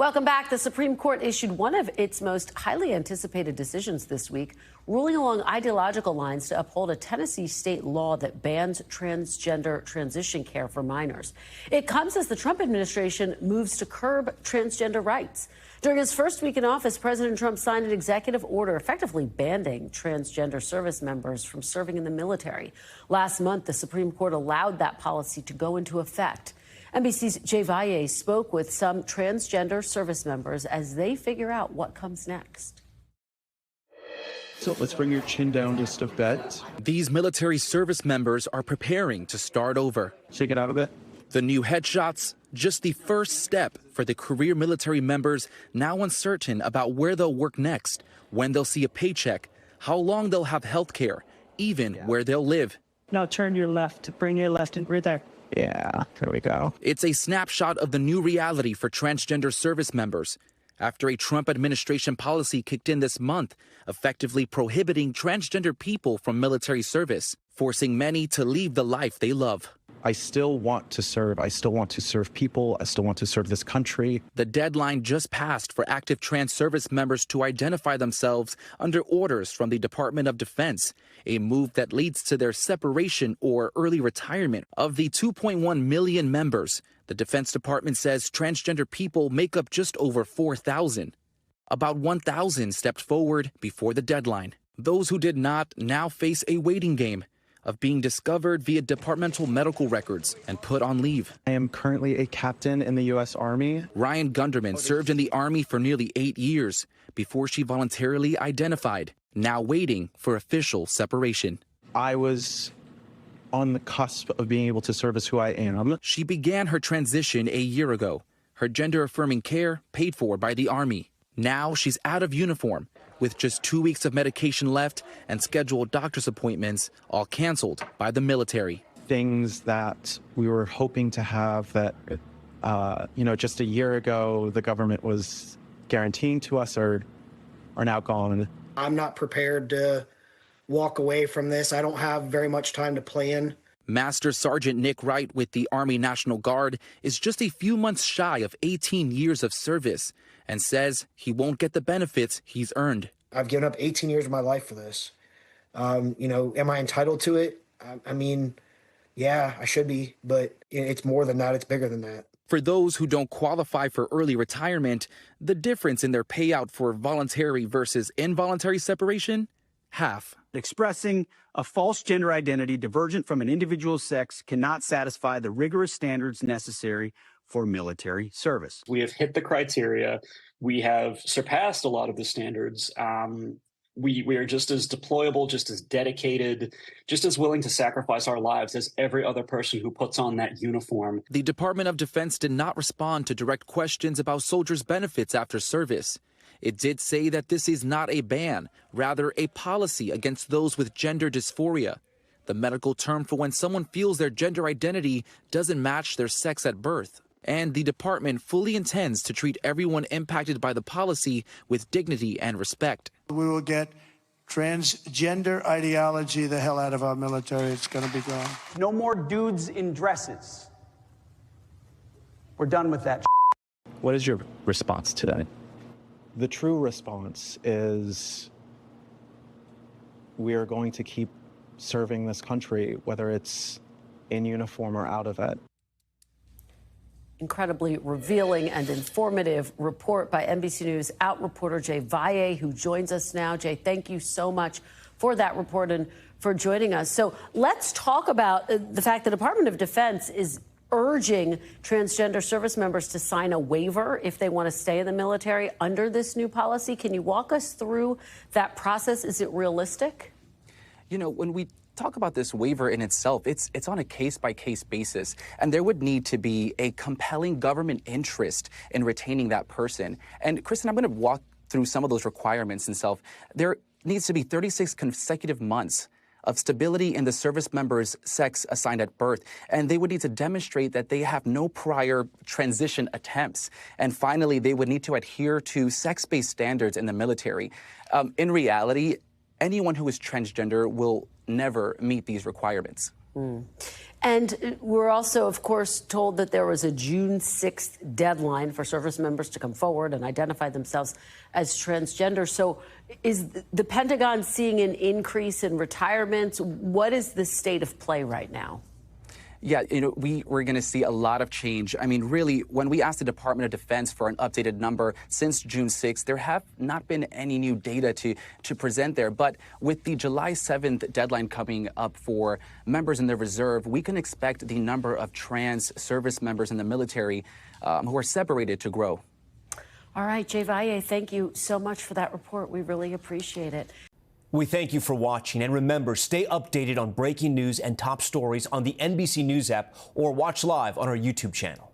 Welcome back. The Supreme Court issued one of its most highly anticipated decisions this week, ruling along ideological lines to uphold a Tennessee state law that bans transgender transition care for minors. It comes as the Trump administration moves to curb transgender rights. During his first week in office, President Trump signed an executive order effectively banning transgender service members from serving in the military. Last month, the Supreme Court allowed that policy to go into effect. NBC's Valle spoke with some transgender service members as they figure out what comes next. So let's bring your chin down just a bit. These military service members are preparing to start over. Shake it out a bit. The new headshots, just the first step for the career military members now uncertain about where they'll work next, when they'll see a paycheck, how long they'll have health care, even where they'll live. Now turn your left, bring your left in right there. Yeah, there we go. It's a snapshot of the new reality for transgender service members after a Trump administration policy kicked in this month, effectively prohibiting transgender people from military service, forcing many to leave the life they love. I still want to serve. I still want to serve people. I still want to serve this country. The deadline just passed for active trans service members to identify themselves under orders from the Department of Defense, a move that leads to their separation or early retirement. Of the 2.1 million members, the Defense Department says transgender people make up just over 4,000. About 1,000 stepped forward before the deadline. Those who did not now face a waiting game of being discovered via departmental medical records and put on leave. I am currently a captain in the U.S. Army. Ryan Gunderman served in the Army for nearly 8 years before she voluntarily identified, now waiting for official separation. I was on the cusp of being able to serve as who I am. She began her transition a year ago, her gender-affirming care paid for by the Army. Now she's out of uniform, with just 2 weeks of medication left and scheduled doctor's appointments all canceled by the military. Things that we were hoping to have that, just a year ago the government was guaranteeing to us are now gone. I'm not prepared to walk away from this. I don't have very much time to plan. Master Sergeant Nick Wright with the Army National Guard is just a few months shy of 18 years of service and says he won't get the benefits he's earned. I've given up 18 years of my life for this. Am I entitled to it? I mean, yeah, I should be, but it's more than that. It's bigger than that. For those who don't qualify for early retirement, the difference in their payout for voluntary versus involuntary separation? Half. Expressing a false gender identity divergent from an individual's sex cannot satisfy the rigorous standards necessary for military service. We have hit the criteria. We have surpassed a lot of the standards. We are just as deployable, just as dedicated, just as willing to sacrifice our lives as every other person who puts on that uniform. The Department of Defense did not respond to direct questions about soldiers' benefits after service. It did say that this is not a ban, rather a policy against those with gender dysphoria, the medical term for when someone feels their gender identity doesn't match their sex at birth. And the department fully intends to treat everyone impacted by the policy with dignity and respect. We will get transgender ideology the hell out of our military. It's going to be gone. No more dudes in dresses. We're done with that. What is your response to that? The true response is we are going to keep serving this country, whether it's in uniform or out of it. Incredibly revealing and informative report by NBC News out reporter Valle, who joins us now. Jay, thank you so much for that report and for joining us. So let's talk about the fact the Department of Defense is urging transgender service members to sign a waiver if they want to stay in the military under this new policy. Can you walk us through that process? Is it realistic? You know, when we talk about this waiver in itself, it's on a case-by-case basis, and there would need to be a compelling government interest in retaining that person. And Kristen, I'm going to walk through some of those requirements themselves. There needs to be 36 consecutive months of stability in the service member's sex assigned at birth, and they would need to demonstrate that they have no prior transition attempts. And finally, they would need to adhere to sex-based standards in the military. In reality, anyone who is transgender will never meet these requirements. And we're also, of course, told that there was a June 6th deadline for service members to come forward and identify themselves as transgender. So is the Pentagon seeing an increase in retirements? What is the state of play right now? Yeah, we're going to see a lot of change. I mean, really, when we asked the Department of Defense for an updated number since June 6th, there have not been any new data to present there. But with the July 7th deadline coming up for members in the reserve, we can expect the number of trans service members in the military who are separated to grow. All right, Jay Valle, thank you so much for that report. We really appreciate it. We thank you for watching, and remember, stay updated on breaking news and top stories on the NBC News app or watch live on our YouTube channel.